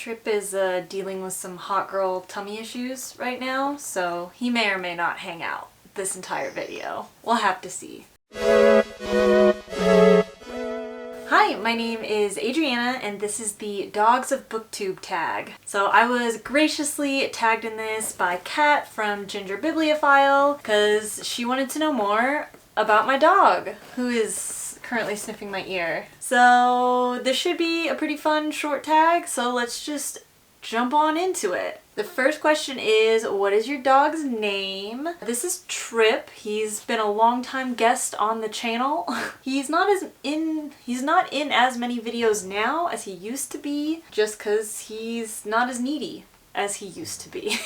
Trip is dealing with some hot girl tummy issues right now, so he may or may not hang out this entire video. We'll have to see. Hi, my name is Adriana and this is the Dogs of Booktube tag. So I was graciously tagged in this by Kat from Ginger Bibliophile because she wanted to know more about my dog, who is currently sniffing my ear. So this should be a pretty fun short tag, so let's just jump on into it. The first question is, what is your dog's name? This is Trip. He's been a long-time guest on the channel. He's not in as many videos now as he used to be, just because he's not as needy as he used to be.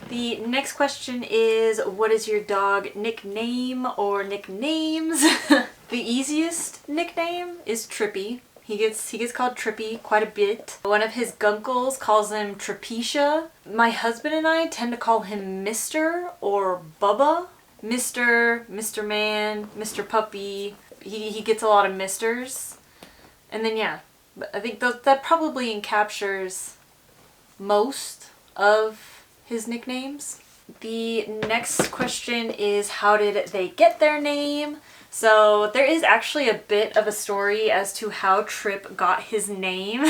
The next question is, what is your dog nickname or nicknames? The easiest nickname is Trippy. He gets called Trippy quite a bit. One of his gunkles calls him Tripetia. My husband and I tend to call him Mr. or Bubba. Mr. Man, Mr. Puppy. He gets a lot of misters. And then yeah, I think that probably encaptures most of his nicknames. The next question is, how did they get their name? So there is actually a bit of a story as to how Trip got his name.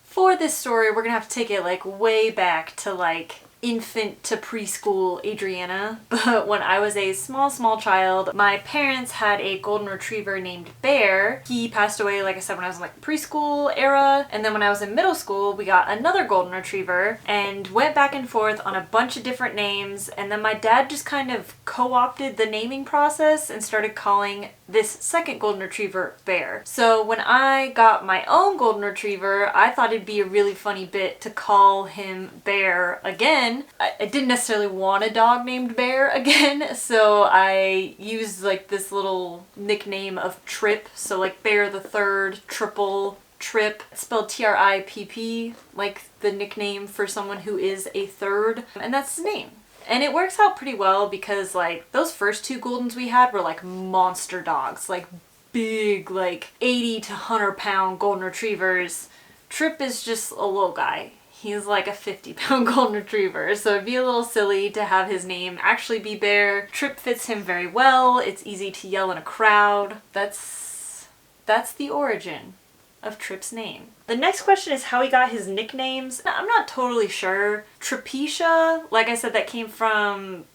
For this story, we're gonna have to take it like way back to like infant to preschool Adriana. But when I was a small child, my parents had a golden retriever named Bear. He passed away, like I said, when I was in like preschool era. And then when I was in middle school, we got another golden retriever and went back and forth on a bunch of different names. And then my dad just kind of co-opted the naming process and started calling this second golden retriever Bear. So when I got my own golden retriever, I thought it'd be a really funny bit to call him Bear again. I didn't necessarily want a dog named Bear again, so I used like this little nickname of Trip. So like Bear the Third, Triple, Trip, spelled T-R-I-P-P, like the nickname for someone who is a third, and that's his name. And it works out pretty well because like those first two Goldens we had were like monster dogs, like big, like 80 to 100 pound golden retrievers. Trip is just a little guy. He's like a 50-pound golden retriever, so it'd be a little silly to have his name actually be Bear. Trip fits him very well. It's easy to yell in a crowd. That's the origin of Trip's name. The next question is how he got his nicknames. I'm not totally sure. Tripetia, like I said, that came from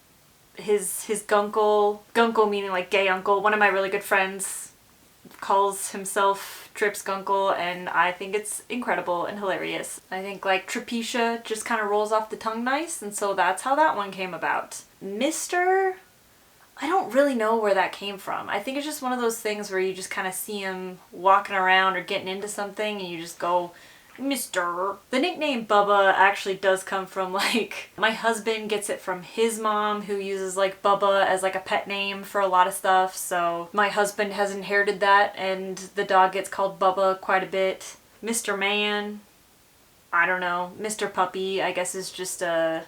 his gunkle. Gunkle meaning like gay uncle. One of my really good friends calls himself Trip's gunkle, and I think it's incredible and hilarious. I think like Tripetia just kind of rolls off the tongue nice, and so that's how that one came about. Mr. I don't really know where that came from. I think it's just one of those things where you just kind of see him walking around or getting into something and you just go, Mr. The nickname Bubba actually does come from like, my husband gets it from his mom who uses like Bubba as like a pet name for a lot of stuff. So my husband has inherited that and the dog gets called Bubba quite a bit. Mr. Man, I don't know. Mr. Puppy I guess is just a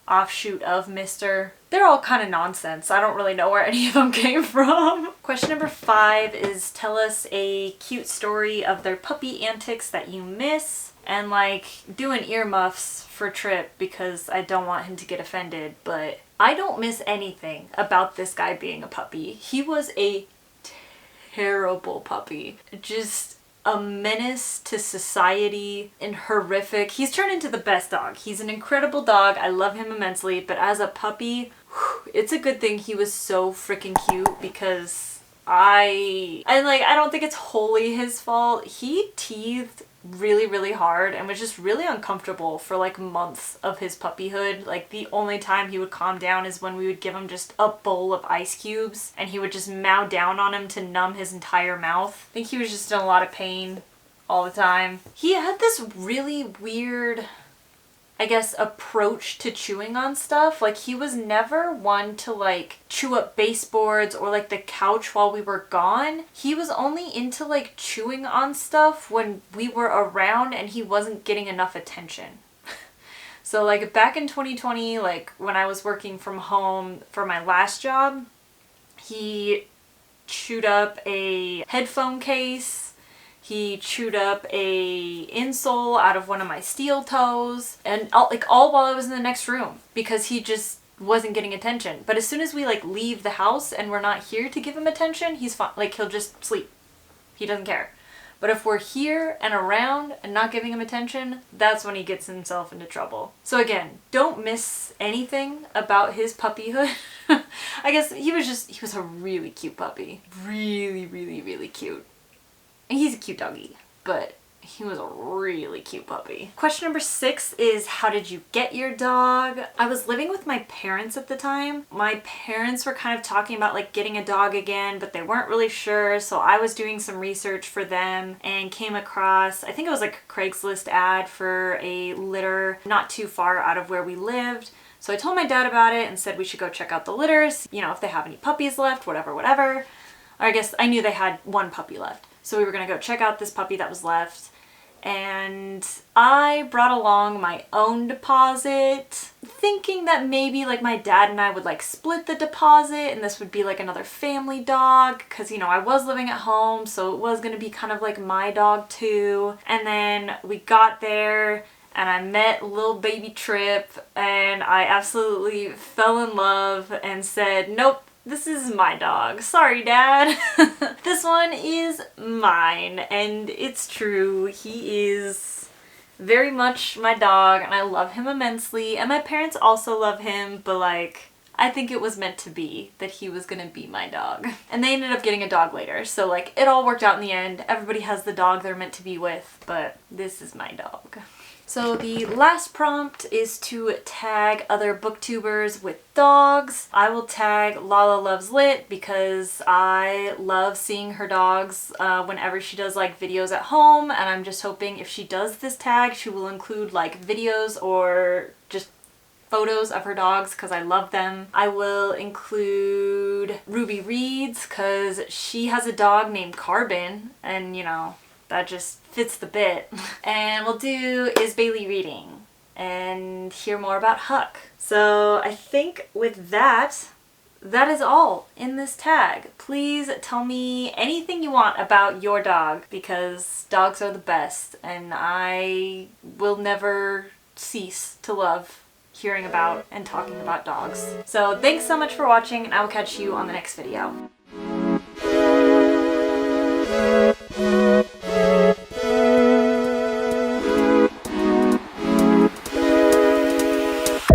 offshoot of Mr. They're all kind of nonsense. I don't really know where any of them came from. Question number 5 is, tell us a cute story of their puppy antics that you miss. And like, doing earmuffs for Trip because I don't want him to get offended, but I don't miss anything about this guy being a puppy. He was a terrible puppy. Just a menace to society and horrific. He's turned into the best dog. He's an incredible dog. I love him immensely, but as a puppy, it's a good thing he was so freaking cute because I don't think it's wholly his fault. He teethed really hard and was just really uncomfortable for like months of his puppyhood. Like the only time he would calm down is when we would give him just a bowl of ice cubes and he would just mow down on him to numb his entire mouth. I think he was just in a lot of pain all the time. He had this really weird, I guess, approach to chewing on stuff. Like he was never one to like chew up baseboards or like the couch while we were gone. He was only into like chewing on stuff when we were around and he wasn't getting enough attention. So like back in 2020, like when I was working from home for my last job, he chewed up a headphone case. He chewed up a insole out of one of my steel toes, and all while I was in the next room, because he just wasn't getting attention. But as soon as we like leave the house and we're not here to give him attention, he's fine. Like, he'll just sleep. He doesn't care. But if we're here and around and not giving him attention, that's when he gets himself into trouble. So again, don't miss anything about his puppyhood. I guess he was a really cute puppy. Really, really, really cute. And he's a cute doggy, but he was a really cute puppy. Question number 6 is, how did you get your dog? I was living with my parents at the time. My parents were kind of talking about like getting a dog again, but they weren't really sure. So I was doing some research for them and came across, I think it was like a Craigslist ad for a litter not too far out of where we lived. So I told my dad about it and said we should go check out the litters, you know, if they have any puppies left, whatever, whatever. Or I guess I knew they had one puppy left. So we were gonna go check out this puppy that was left. And I brought along my own deposit, thinking that maybe like my dad and I would like split the deposit and this would be like another family dog, because, you know, I was living at home, so it was gonna be kind of like my dog too. And then we got there and I met little baby Trip and I absolutely fell in love and said, nope, this is my dog. Sorry, Dad. This one is mine. And it's true. He is very much my dog and I love him immensely. And my parents also love him, but like, I think it was meant to be that he was gonna be my dog. And they ended up getting a dog later. So like, it all worked out in the end. Everybody has the dog they're meant to be with, but this is my dog. So the last prompt is to tag other booktubers with dogs. I will tag Lala Loves Lit because I love seeing her dogs whenever she does like videos at home, and I'm just hoping if she does this tag, she will include like videos or just photos of her dogs because I love them. I will include Ruby Reads because she has a dog named Carbon, and you know, that just fits the bit. And we'll do Is Bailey Reading and hear more about Huck. So I think with that is all in this tag. Please tell me anything you want about your dog because dogs are the best and I will never cease to love hearing about and talking about dogs. So thanks so much for watching and I will catch you on the next video.